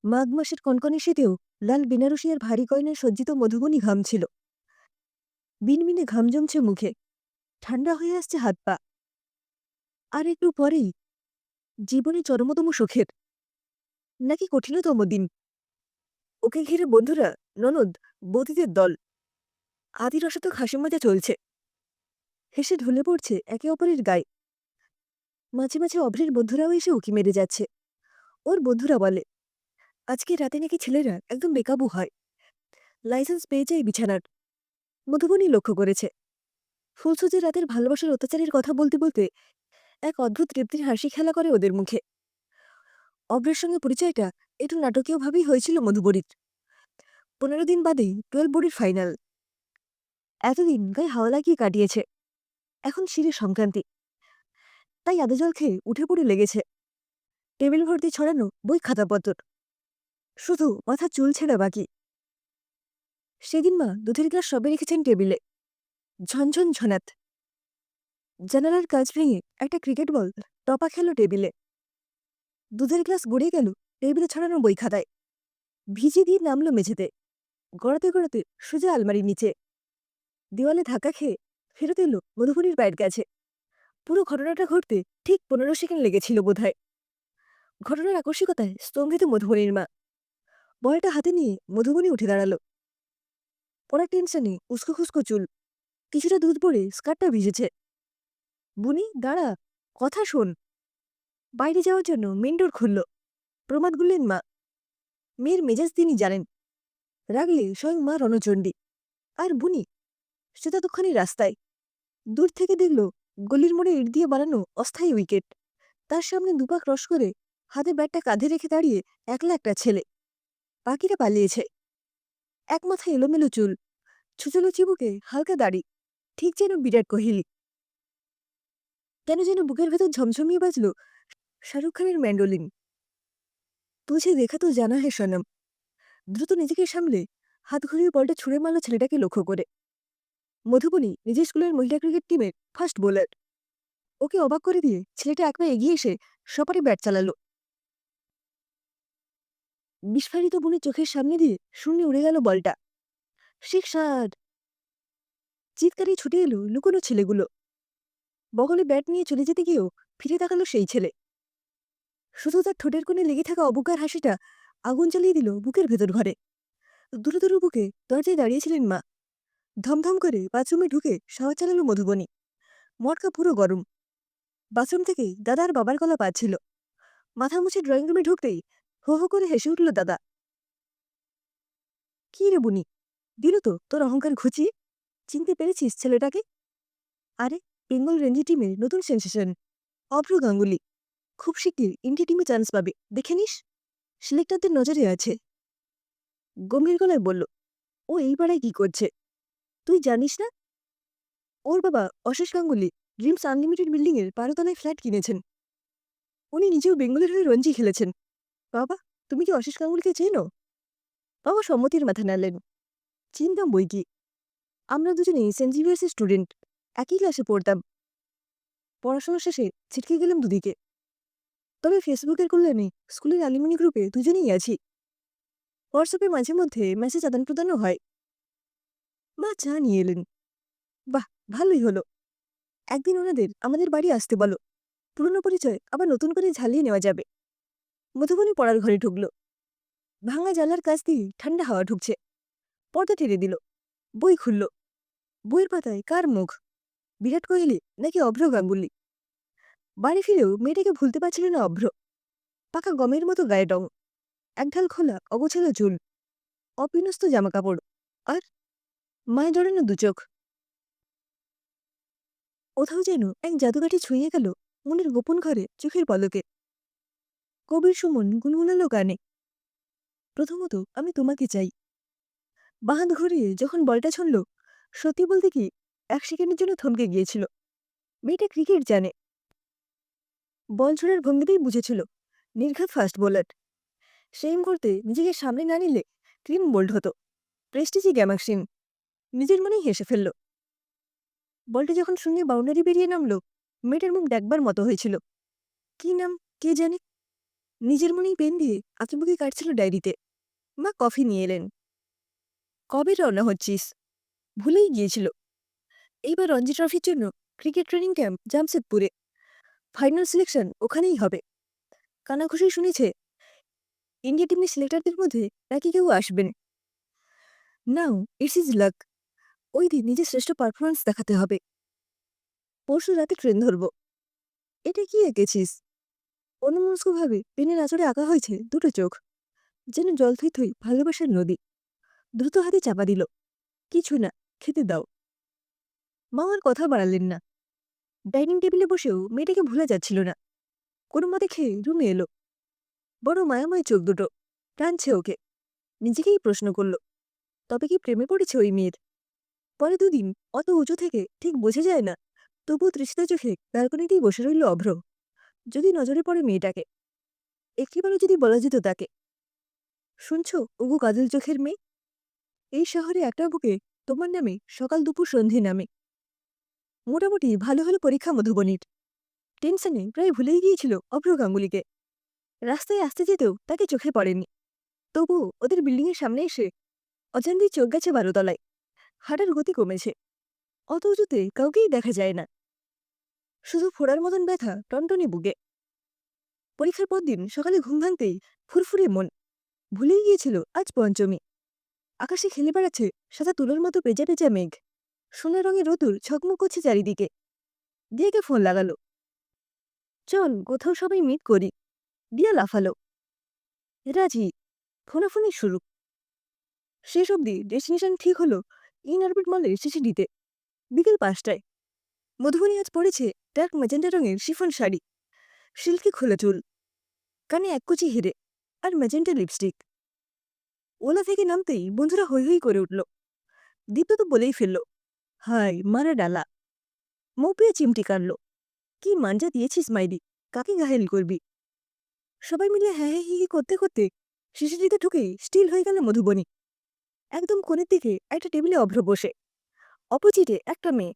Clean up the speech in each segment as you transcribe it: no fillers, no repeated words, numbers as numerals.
মাঘ মাসের কনকনে শীতেও লাল বেনারসি আর ভারী গয়নায় সজ্জিত মধুবনী ঘামছিল। বিনবিনে ঘাম জমছে মুখে, ঠান্ডা হয়ে আসছে হাত পা। আর একটু পরেই জীবনে চরমতম সুখের নাকি কঠিনতম দিন। ওকে ঘিরে বন্ধুরা, ননদ, বৌদিদের দল। আদির অসাধক হাসি মজা চলছে, হেসে ঢলে পড়ছে একে অপরের গায়ে। মাঝে মাঝে অভ্রের বন্ধুরাও এসে উকি মেরে যাচ্ছে। ওর বন্ধুরা বলে, আজকে রাতে নাকি ছেলেরা একদম বেকাবু হয়, লাইসেন্স পেয়ে যায় বিছানার। মধুবনী লক্ষ্য করেছে, ফুলসজ্জে রাতের ভালোবাসার অত্যাচারের কথা বলতে বলতে এক অদ্ভুত তৃপ্তির হাসি খেলা করে ওদের মুখে। অভ্রের সঙ্গে পরিচয়টা একটু নাটকীয়ভাবেই হয়েছিল মধুবরীর। 15 দিন বাদেই 12 বোর্ডের ফাইনাল। এতদিন গায়ে হাওয়া লাগিয়ে কাটিয়েছে, এখন শিরে সংক্রান্তি। তাই আদা জল খেয়ে উঠে পড়ে লেগেছে। টেবিল ভর্তি ছড়ানো বই খাতাপত্র, শুধু মাথা চুল ছেঁড়া বাকি। সেদিন মা দুধের গ্লাস সবে রেখেছেন টেবিলে, ঝনঝন ঝনাত। জানালার কাজ ভেঙে একটা ক্রিকেট বল টপা খেল টেবিলে। দুধের গ্লাস গড়িয়ে গেল টেবিলে ছড়ানো বই খাতায়, ভিজে দিয়ে নামলো মেঝেতে। গড়াতে গড়াতে সোজা আলমারির নিচে। দেওয়ালে ধাক্কা খেয়ে ফেরত এলো মধুবনীর পায়ের কাছে। পুরো ঘটনাটা ঘটতে ঠিক 15 সেকেন্ড লেগেছিল বোধহয়। ঘটনার আকস্মিকতায় স্তম্ভিত মধুবনীর মা। বলটা হাতে নিয়ে মধুবনী উঠে দাঁড়ালো। পড়ার টেনশনে উস্কো খুস্কো চুল, কিছুটা দুধ পড়ে স্কার্টটা ভিজেছে। বুনি, দাঁড়া, কথা শোন। বাইরে যাওয়ার জন্য মেন ডোর খুলল। প্রমাদ গুললেন মা। মেয়ের মেজাজ তিনি জানেন, রাগলে স্বয়ং মা রণচণ্ডী। আর বুনি, সে ততক্ষণই রাস্তায়। দূর থেকে দেখল গলির মোড়ে ইট দিয়ে বানানো অস্থায়ী উইকেট। তার সামনে দুপা ক্রস করে হাতে ব্যাটটা কাঁধে রেখে দাঁড়িয়ে একলা একটা ছেলে। বাকিরা পালিয়েছে। এক মাথায় এলোমেলো চুল, ছুচলো চিবুকে হালকা দাড়ি, ঠিক যেন বিরাট কোহলি। কেন যেন বুকের ভেতর ঝমঝমিয়ে বাজল শাহরুখ খানের ম্যান্ডোলিন। তুঝে দেখা তো জানা হে সনম। দ্রুত নিজেকে সামলে হাত ঘুরিয়ে বলটা ছুঁড়ে মারল ছেলেটাকে লক্ষ্য করে। মধুবনী নিজের স্কুলের মহিলা ক্রিকেট টিমের ফার্স্ট বোলার। ওকে অবাক করে দিয়ে ছেলেটা এক পা এগিয়ে এসে সপারে ব্যাট চালালো। বিস্ফারিত বুনির চোখের সামনে দিয়ে শূন্যে উড়ে গেল বলটা। শিক্ষার চিৎকারে ছুটে এলো লুকোনো ছেলেগুলো। বগলে ব্যাট নিয়ে চলে যেতে গিয়েও ফিরে তাকালো সেই ছেলে। শুধু তার ঠোঁটের কোণে লেগে থাকা অবজ্ঞার হাসিটা আগুন জ্বালিয়ে দিল বুকের ভেতর ঘরে। দূরে দূরে বুকে দরজায় দাঁড়িয়েছিলেন মা। ধমধম করে বাথরুমে ঢুকে শাওয়ার চালালো মধুবনী। মটকা পুরো গরম। বাথরুম থেকে দাদা আর বাবার গলা পাচ্ছিল। মাথা মুছে ড্রয়িং রুমে ঢুকতেই হো হো করে হেসে উঠল দাদা। কি রে বুনি, দিল তো তোর অহংকার ঘুচিয়ে? চিনতে পেরেছিস ছেলেটাকে? আরে, বেঙ্গল রেঞ্জি টিমের নতুন সেন্সেশন, অভ্র গাঙ্গুলি। খুব শিগগির ইন্ডিয়া টিমে চান্স পাবে, দেখে নিস। সিলেক্টরদের নজরে আছে। গম্ভীর গলায় বলল, ও এই পাড়ায় কি করছে তুই জানিস না? ওর বাবা অশেষ গাঙ্গুলি ড্রিমস আনলিমিটেড বিল্ডিংয়ের 12 তলায় ফ্ল্যাট কিনেছেন। উনি নিজেও বেঙ্গলের হয়ে রঞ্জি খেলেছেন। বাবা, তুমি কি অশেষ গাঙ্গুলিকে চেনো? বাবা সম্মতির মাথা নাড়লেন। চিনতাম বই কি, আমরা দুজনেই সেন্ট জেভিয়ার্সের স্টুডেন্ট, একই ক্লাসে পড়তাম। পড়াশোনা শেষে ছিটকে গেলাম দুদিকে। তবে ফেসবুকের কল্যাণে স্কুলের অ্যালুমিনি গ্রুপে দুজনেই আছি। হোয়াটসঅ্যাপে মাঝে মধ্যে মেসেজ আদান প্রদানও হয়। মা চা নিয়ে এলেন। বাহ, ভালোই হলো। একদিন ওনাদের আমাদের বাড়ি আসতে বলো, পুরনো পরিচয় আবার নতুন করে ঝালিয়ে নেওয়া যাবে। মধুবনী পড়ার ঘরে ঢুকল। ভাঙা জানলার কাছ দিয়ে ঠান্ডা হাওয়া ঢুকছে। পর্দা টেনে দিল, বই খুলল। বইয়ের পাতায় কার মুখ, বিরাট কোহলি নাকি অভ্র গাঙ্গুলি? বাড়ি ফিরেও মেয়েটাকে ভুলতে পারছিল না অভ্র। পাকা গমের মতো গায়ে ডং, একঢাল খোলা অগোছালো চুল, অবিন্যস্ত জামাকাপড়, আর মায়ে জড়ানো দুচোখ। কোথাও যেন এক জাদুকাঠি ছুঁয়ে গেল মনের গোপন ঘরে চোখের পলকে। কবির সুমন গুনগুনালো গানে, প্রথমত আমি তোমাকে চাই। বাঁধ ঘুরিয়ে যখন বলটা ছুঁড়ল, সত্যি বলতে কি 1 সেকেন্ডের জন্য থমকে গিয়েছিল। মেয়েটা ক্রিকেট জানে। বল ছোড়ার ভঙ্গিতেই বুঝেছিল নির্ঘাত ফাস্ট বোলার। সেই মুহূর্তে নিজেকে সামনে না নিলে ক্রিম বোল্ড হতো, প্রেস্টিজি গ্যামাক্সিন। নিজের মনেই হেসে ফেলল। বলটা যখন শূন্যে বাউন্ডারি বেরিয়ে নামল, মেয়েটার মুখ দেখবার মতো হয়েছিল। কি নাম কে জানে? নিজের মনেই পেন দিয়ে আঁকিবুকি কাটছিল ডায়েরিতে। মা কফি নিয়ে এলেন। কবে রওনা হচ্ছিস? ভুলেই গিয়েছিল। এইবার রঞ্জি ট্রফির জন্য ক্রিকেট ট্রেনিং ক্যাম্প জামশেদপুরে। ফাইনাল সিলেকশন ওখানেই হবে। কানাঘুষি শুনেছে ইন্ডিয়া টিমের সিলেক্টরদের মধ্যে নাকি কেউ আসবেন। Now it's is lakh. ওই দিন নিজের শ্রেষ্ঠ পারফরমেন্স দেখাতে হবে। পরশু রাতে ট্রেন ধরব। এটা কি এঁকেছিস? অন্যমনস্কভাবে পেনের আঁচড়ে আঁকা হয়েছে দুটো চোখ, যেন জল থই থই ভালোবাসার নদী। দ্রুত হাতে চাপা দিল। কিছু না, খেতে দাও। মা আর কথা বাড়ালেন না। ডাইনিং টেবিলে বসেও মেয়েটাকে ভুলা যাচ্ছিল না। কোনো মতে খেয়ে রুমে এলো। বড় মায়াময় চোখ দুটো, টানছে ওকে। নিজেকেই প্রশ্ন করল, তবে কি প্রেমে পড়েছে ওই মেয়ের? পরে দুদিন অত উঁচু থেকে ঠিক বোঝা যায় না, তবুও তৃষিত চোখে ব্যালকনিতেই বসে রইল অভ্র। যদি নজরে পড়ে মেয়েটাকে, একটিবারও যদি বলা যেত তাকে, শুনছ ওগো কাজল চোখের মেয়ে, এই শহরে একটা বুকে তোমার নামে সকাল দুপুর সন্ধে নামে। মোটামুটি ভালো হলো পরীক্ষা মধুবনীর। টেনশনে প্রায় ভুলেই গিয়েছিল অভ্র গাঙ্গুলিকে। রাস্তায় আসতে যেতেও তাকে চোখে পড়েনি। তবুও ওদের বিল্ডিংয়ের সামনে এসে অজান্তেই চোখ গেছে 12 তলায়। হাঁটার গতি কমেছে। অত উঁচুতে কাউকেই দেখা যায় না। শুধু ফোড়ার মতন ব্যথা টনটনে বুকে। পরীক্ষার পর দিন সকালে ঘুম ভাঙতেই ফুরফুরে মন। ভুলেই গিয়েছিল আজ পঞ্চমী। আকাশে খেলে বেড়াচ্ছে সাদা তুলোর মতো পেঁচা পেঁচা মেঘ। সোনা রঙের রোদুর ঝকমক করছে চারিদিকে। দিয়াকে ফোন লাগালো। চল কোথাও সবাই মিট করি। দিয়া লাফালো। রাজি। ফোনাফোনি শুরু। শেষ অবধি ডেস্টিনেশন ঠিক হলো ইনঅরবিট মলের সিসিডিতে। বিকেল 5টায়। মধুবনী আজ পড়েছে ডার্ক ম্যাজেন্টা রঙের শিফন শাড়ি, সিল্কি খোলা চুল, কানে এককুচি হিরে আর ম্যাজেন্টা লিপস্টিক। ওলা থেকে নামতেই বন্ধুরা হৈ হৈ করে উঠল। দীপ্ত তো বলেই ফেলল, হাই মারা ডালা। মৌপিয়া চিমটি কাটল। কি মাঞ্জা দিয়েছিস মাইরি, কাকে ঘায়েল করবি? সবাই মিলে হ্যাঁ হ্যাঁ হি হি করতে করতে সিসিডিতে ঢুকেই স্টিল হয়ে গেল মধুবনী। একদম কোণের দিকে একটা টেবিলে অভ্র বসে, অপোজিটে একটা মেয়ে।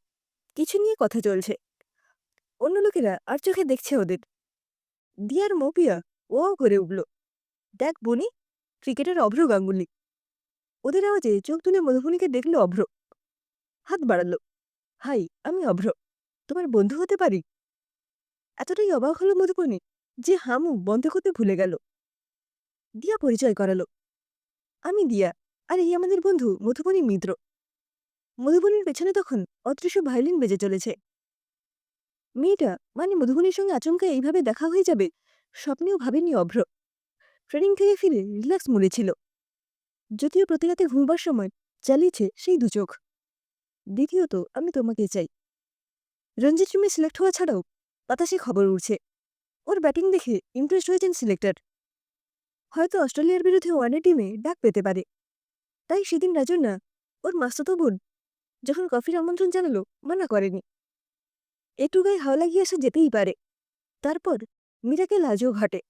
কিছু নিয়ে কথা চলছে। অন্য লোকেরা আর চোখে দেখছে ওদের। দিয়ার মৌপিয়া ও করে উঠল, দেখ বনি, ক্রিকেটার অভ্র গাঙ্গুলি। ওদের আওয়াজে চোখ তুলে মধুবনীকে দেখল অভ্র। হাত বাড়ালো, হাই আমি অভ্র, তোমার বন্ধু হতে পারি? এতটাই অবাক হলো মধুবনী যে হামু বন্ধ করতে ভুলে গেল। দিয়া পরিচয় করালো, আমি দিয়া, আর এই আমাদের বন্ধু মধুবনী মিত্র। মধুবনীর পেছনে তখন অদৃশ্য ভায়োলিন বেজে চলেছে। মেয়েটা মানে মধুবনীর সঙ্গে আচমকা এইভাবে দেখা হয়ে যাবে স্বপ্নেও ভাবেনি অভ্র। ট্রেনিং থেকে ফিরে রিল্যাক্স মুডে ছিল। যদিও প্রতি রাতে ঘুমবার সময় চালিয়েছে সেই দু চোখ। দ্বিতীয়ত আমি তোমাকে চাই। রঞ্জি টিমে সিলেক্ট হওয়া ছাড়াও বাতাসে খবর উঠছে ওর ব্যাটিং দেখে ইমপ্রেসড হয়েছেন সিলেক্টর। হয়তো অস্ট্রেলিয়ার বিরুদ্ধে ওয়ানডে টিমে ডাক পেতে পারে। তাই সেদিন রাজন্যা ওর মাস্তুতো বোন যখন কফির আমন্ত্রণ জানালো মানা করেনি। একটু গায়ে হাওয়া লাগিয়ে আসা যেতেই পারে। তারপর মীরাকে লাজও ঘটে।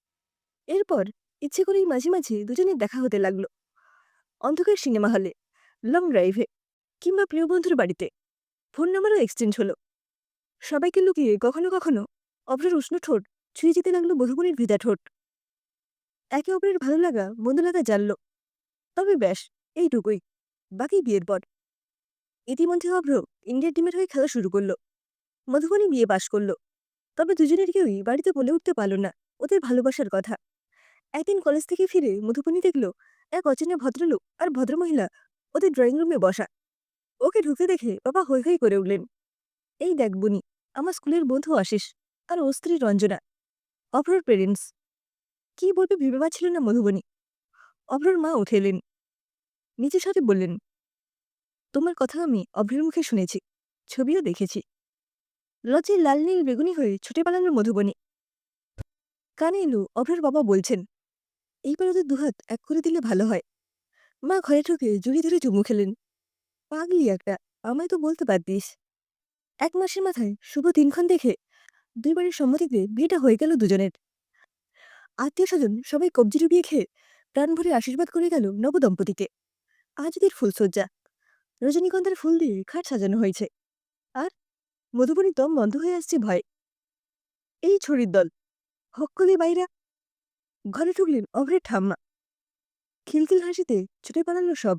এরপর ইচ্ছে করেই মাঝে মাঝে দুজনের দেখা হতে লাগলো। অন্ধকার সিনেমা হলে, লং ড্রাইভে, কিংবা প্রিয় বন্ধুর বাড়িতে। ফোন নাম্বারও এক্সচেঞ্জ হলো। সবাইকে লুকিয়ে কখনো কখনো অভ্রের উষ্ণ ঠোঁট ছুঁয়ে যেতে লাগলো মধুবনীর ভিজা ঠোঁট। একে অপরের ভালো লাগা মন্দ লাগা জানল। তবে ব্যাস এইটুকুই, বাকি বিয়ের পর। ইতিমধ্যে অভ্র ইন্ডিয়ার টিমের হয়ে খেলা শুরু করলো। মধুবনী বিয়ে পাশ করলো। তবে দুজনের কেউই বাড়িতে বলে উঠতে পারল না ওদের ভালোবাসার কথা। একদিন কলেজ থেকে ফিরে মধুবনী দেখল এক অচেনা ভদ্রলোক আর ভদ্রমহিলা ওদের ড্রয়িং রুমে বসা। ওকে ঢুকতে দেখে বাবা হৈ হৈ করে উঠলেন, এই দেখ বুনি, আমার স্কুলের বন্ধু আশিস আর ও স্ত্রী রঞ্জনা, অভ্রর পেরেন্টস। কি বলবে ভেবে পাচ্ছিল না মধুবনী। অভ্রর মা উঠে এলেন, নিচের সাথে বললেন, তোমার কথা আমি অভ্রের মুখে শুনেছি, ছবিও দেখেছি। লজ্জায় লাল নীল বেগুনি হয়ে ছুটে পালালো মধুবনী। কানে এলো অভ্রের বাবা বলছেন, এইবার ওদের দুহাত এক করে দিলে ভালো হয়। মা ঘরে ঢুকে জড়িয়ে ধরে চুমু খেলেন, পাগলি একটা, আমায় তো বলতে পারতিস। 1 মাসের মাথায় শুভ দিনক্ষণ দেখে দুই বাড়ির সম্মতিতে বিয়েটা হয়ে গেল দুজনের। আত্মীয় স্বজন সবাই কবজি ডুবিয়ে খেয়ে প্রাণ ভরে আশীর্বাদ করে গেল নবদম্পতিকে। আজ ওদের ফুলসজ্জা, রজনীগন্ধার ফুল দিয়ে খাট সাজানো হয়েছে। আর মধুবনীর দম বন্ধ হয়ে আসছে ভয়ে। এই ছড়ির দল, হক্কলে বাইরা। ঘরে ঢুকলেন অভ্রের ঠাম্মা। খিলখিল হাসিতে ছুটে পালালো সব।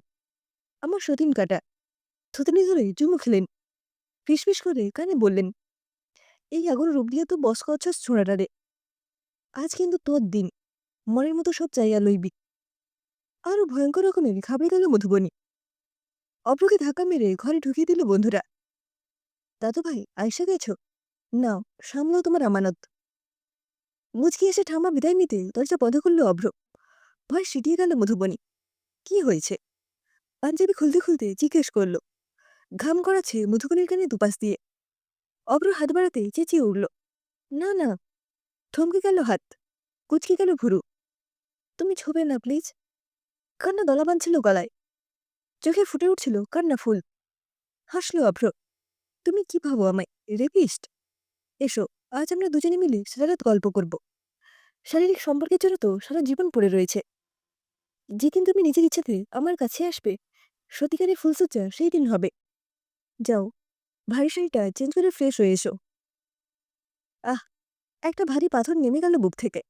আমার সতীন কাটা। থুতনি ধরে চুমু খেলেন। ফিসফিস করে কানে বললেন, এই আগুন রূপ দিয়ে তো বস করছস ছোঁড়াটারে। আজ কিন্তু তোর দিন, মনের মতো সব চাইয়া লইবি। আরো ভয়ঙ্কর রকমের ঘাবড়ে গেল মধুবনী। অভ্রকে ধাক্কা মেরে ঘরে ঢুকিয়ে দিল বন্ধুরা। দাদু ভাই আইসা গেছ? নাও, সামলাও তোমার আমানত। মুচকি এসে ঠাম্মা বিদায় নিতে দরজা বন্ধ করল অভ্র। ভয় সিটিয়ে গেল মধুবনী। কি হয়েছে? পাঞ্জাবি খুলতে খুলতে জিজ্ঞেস করল। ঘাম করাচ্ছে মধুবনীর কানে দুপাশ দিয়ে। অভ্র হাত বাড়াতে চেঁচিয়ে উঠল, না না। থমকে গেল হাত, কুচকে গেল ভুরু। তুমি ছোবে না প্লিজ। কান্না দলা বাঁধছিল গলায়, চোখে ফুটে উঠছিল কান্না ফুল। হাসল অভ্র। তুমি কি ভাবো আমায় রেপিস্ট? এসো, আজ আমরা দুজনে মিলে সারা রাত গল্প করব। শারীরিক সম্পর্কের জন্য তো সারা জীবন পড়ে রয়েছে। যেদিন তুমি নিজের ইচ্ছাতে আমার কাছে আসবে, সত্যিকারের ফুলসজ্জা সেই দিন হবে। যাও, ভারী শাড়িটা চেঞ্জ করে ফ্রেশ হয়ে এসো। আহ, একটা ভারী পাথর নেমে গেল বুক থেকে।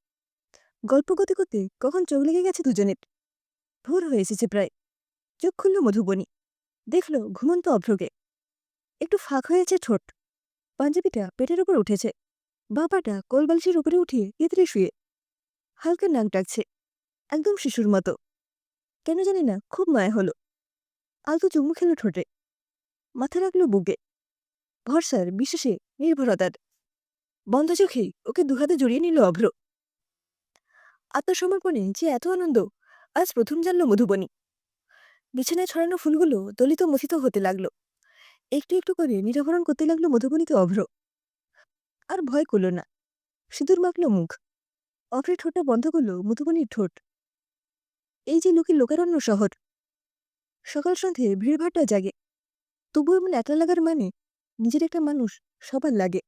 গল্প করতে করতে কখন চোখ লেগে গেছে দুজনের। ভোর হয়ে এসেছে প্রায়। চোখ খুলল মধুবনী। দেখল ঘুমন্ত অভ্রকে। একটু ফাঁক হয়েছে ঠোঁট। পাঞ্জাবিটা পেটের উপর উঠেছে। বাঁ পাটা কোলবালিশের উপরে উঠিয়ে কেতরে শুয়ে। হালকা নাক ডাকছে, একদম শিশুর মতো। কেন জানি না খুব মায়া হলো। আলতো চুমু খেল ঠোঁটে। মাথা রাখল বুকে। ভরসার, বিশ্বাসে, নির্ভরতার। বন্ধ চোখেই ওকে দুহাতে জড়িয়ে নিল অভ্র। আত্মসমর্পণে যে এত আনন্দ আজ প্রথম জানল মধুবনী। বিছানায় ছড়ানো ফুলগুলো দলিত মথিত হতে লাগলো। একটু একটু করে নিরাভরণ করতে লাগলো মধুবনীকে অভ্র। আর ভয় করল না। সিঁদুর মাখল মুখ। অভ্রের ঠোঁটটা বন্ধ করল মধুবনীর ঠোঁট। এই যে লোকের লোকারণ্য শহর। সকাল সন্ধ্যে ভিড়ভাড়টা জাগে। তবু এমন একলা লাগার মানে নিজের একটা মানুষ সবার লাগে।